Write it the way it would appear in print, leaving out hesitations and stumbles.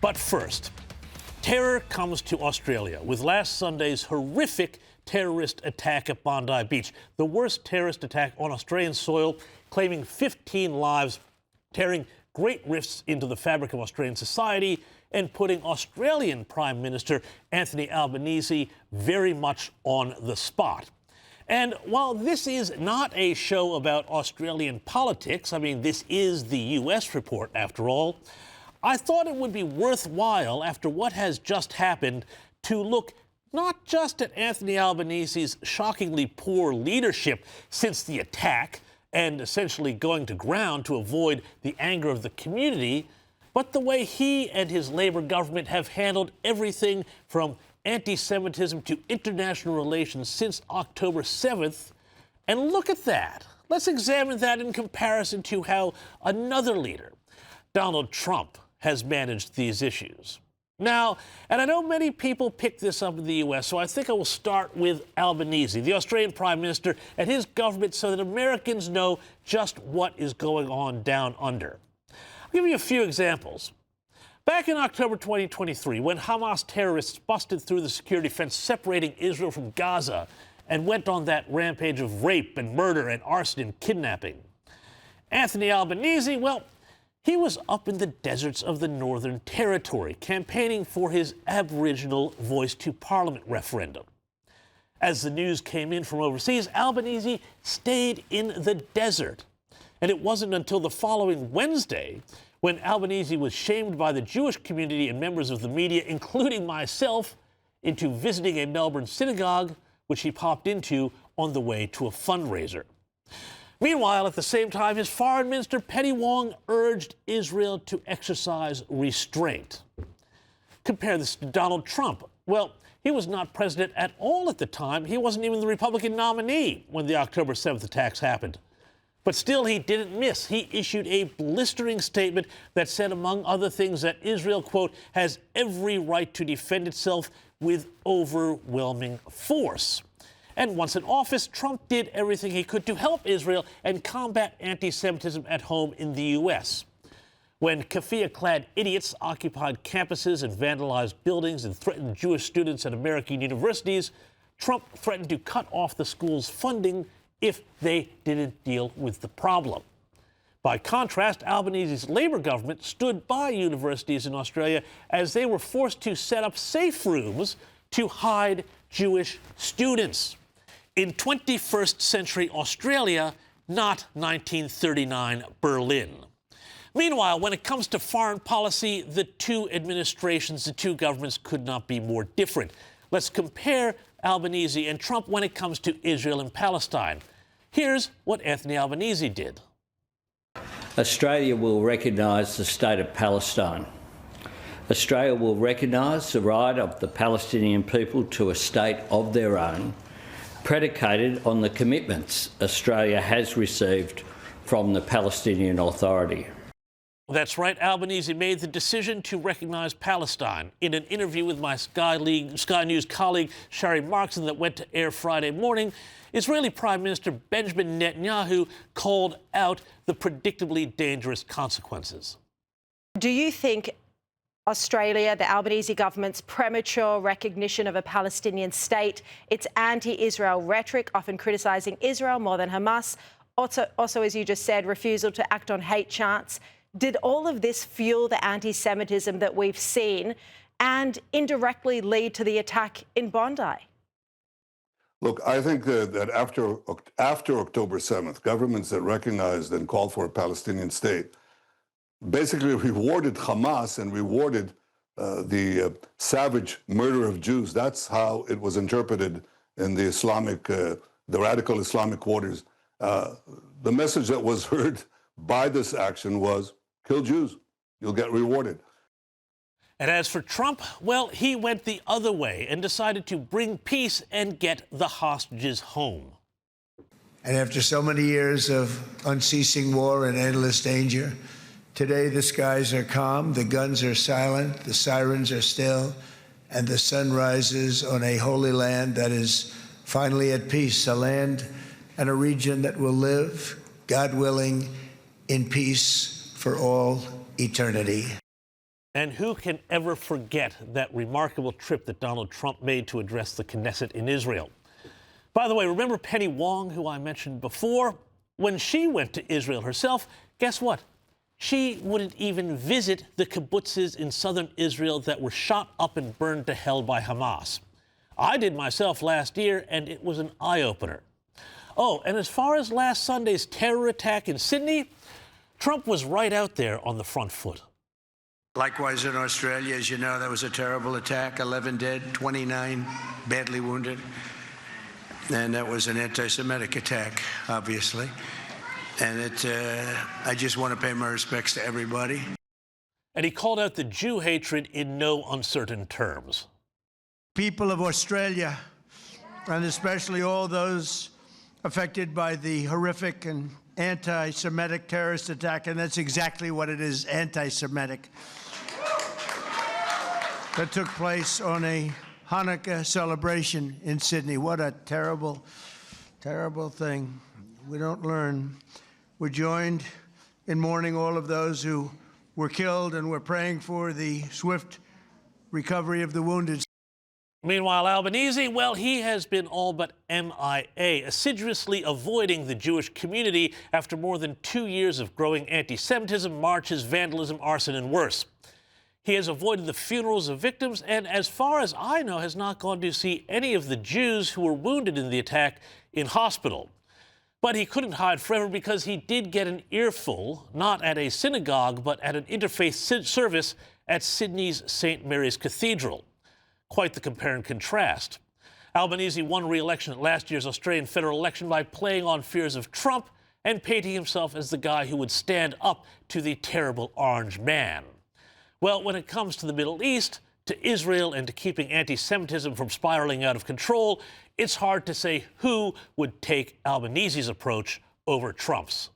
But first, terror comes to Australia with last Sunday's horrific terrorist attack at Bondi Beach, the worst terrorist attack on Australian soil, claiming 15 lives, tearing great rifts into the fabric of Australian society, and putting Australian Prime Minister Anthony Albanese very much on the spot. And while this is not a show about Australian politics, I mean, this is the U.S. report after all, I thought it would be worthwhile, after what has just happened, to look not just at Anthony Albanese's shockingly poor leadership since the attack and essentially going to ground to avoid the anger of the community, but the way he and his Labour government have handled everything from anti-Semitism to international relations since October 7th. And look at that. Let's examine that in comparison to how another leader, Donald Trump, has managed these issues. Now, and I know many people pick this up in the U.S., so I think I will start with Albanese, the Australian Prime Minister, and his government so that Americans know just what is going on down under. I'll give you a few examples. Back in October 2023, when Hamas terrorists busted through the security fence separating Israel from Gaza and went on that rampage of rape and murder and arson and kidnapping, Anthony Albanese, well, he was up in the deserts of the Northern Territory, campaigning for his Aboriginal Voice to Parliament referendum. As the news came in from overseas, Albanese stayed in the desert. And it wasn't until the following Wednesday, when Albanese was shamed by the Jewish community and members of the media, including myself, into visiting a Melbourne synagogue, which he popped into on the way to a fundraiser. Meanwhile, at the same time, his Foreign Minister Penny Wong urged Israel to exercise restraint. Compare this to Donald Trump. Well, he was not president at all at the time. He wasn't even the Republican nominee when the October 7th attacks happened. But still, he didn't miss. He issued a blistering statement that said, among other things, that Israel, quote, has every right to defend itself with overwhelming force. And once in office, Trump did everything he could to help Israel and combat anti-Semitism at home in the U.S. When keffiyeh-clad idiots occupied campuses and vandalized buildings and threatened Jewish students at American universities, Trump threatened to cut off the school's funding if they didn't deal with the problem. By contrast, Albanese's Labour government stood by universities in Australia as they were forced to set up safe rooms to hide Jewish students. In 21st century Australia, not 1939 Berlin. Meanwhile, when it comes to foreign policy, the two administrations, the two governments could not be more different. Let's compare Albanese and Trump when it comes to Israel and Palestine. Here's what Anthony Albanese did. Australia will recognise the state of Palestine. Australia will recognise the right of the Palestinian people to a state of their own, predicated on the commitments Australia has received from the Palestinian Authority. That's right. Albanese made the decision to recognize Palestine. In an interview with my Sky News colleague Shari Markson that went to air Friday morning, Israeli Prime Minister Benjamin Netanyahu called out the predictably dangerous consequences. Do you think Australia, the Albanese government's premature recognition of a Palestinian state, its anti-Israel rhetoric, often criticising Israel more than Hamas, also, as you just said, refusal to act on hate chants, did all of this fuel the anti-Semitism that we've seen and indirectly lead to the attack in Bondi? Look, I think that after October 7th, governments that recognized and called for a Palestinian state basically rewarded Hamas and rewarded the savage murder of Jews. That's how it was interpreted in the the radical Islamic quarters. The message that was heard by this action was, kill Jews, you'll get rewarded. And as for Trump, well, he went the other way and decided to bring peace and get the hostages home. And after so many years of unceasing war and endless danger, today the skies are calm, the guns are silent, the sirens are still, and the sun rises on a holy land that is finally at peace, a land and a region that will live, God willing, in peace for all eternity. And who can ever forget that remarkable trip that Donald Trump made to address the Knesset in Israel? By the way, remember Penny Wong, who I mentioned before? When she went to Israel herself, guess what? She wouldn't even visit the kibbutzes in southern Israel that were shot up and burned to hell by Hamas. I did myself last year, and it was an eye-opener. Oh, and as far as last Sunday's terror attack in Sydney, Trump was right out there on the front foot. Likewise in Australia, as you know, that was a terrible attack, 11 dead, 29 badly wounded. And that was an anti-Semitic attack, obviously. And I just want to pay my respects to everybody. And he called out the Jew hatred in no uncertain terms. People of Australia, and especially all those affected by the horrific and anti-Semitic terrorist attack, and that's exactly what it is, anti-Semitic, that took place on a Hanukkah celebration in Sydney. What a terrible, terrible thing. We don't learn. We're joined in mourning all of those who were killed, and we're praying for the swift recovery of the wounded. Meanwhile, Albanese, well, he has been all but MIA, assiduously avoiding the Jewish community after more than 2 years of growing anti-Semitism, marches, vandalism, arson, and worse. He has avoided the funerals of victims and, as far as I know, has not gone to see any of the Jews who were wounded in the attack in hospital. But he couldn't hide forever because he did get an earful, not at a synagogue, but at an interfaith service at Sydney's St. Mary's Cathedral. Quite the compare and contrast. Albanese won re-election at last year's Australian federal election by playing on fears of Trump and painting himself as the guy who would stand up to the terrible orange man. Well, when it comes to the Middle East, to Israel, and to keeping anti-Semitism from spiraling out of control, it's hard to say who would take Albanese's approach over Trump's.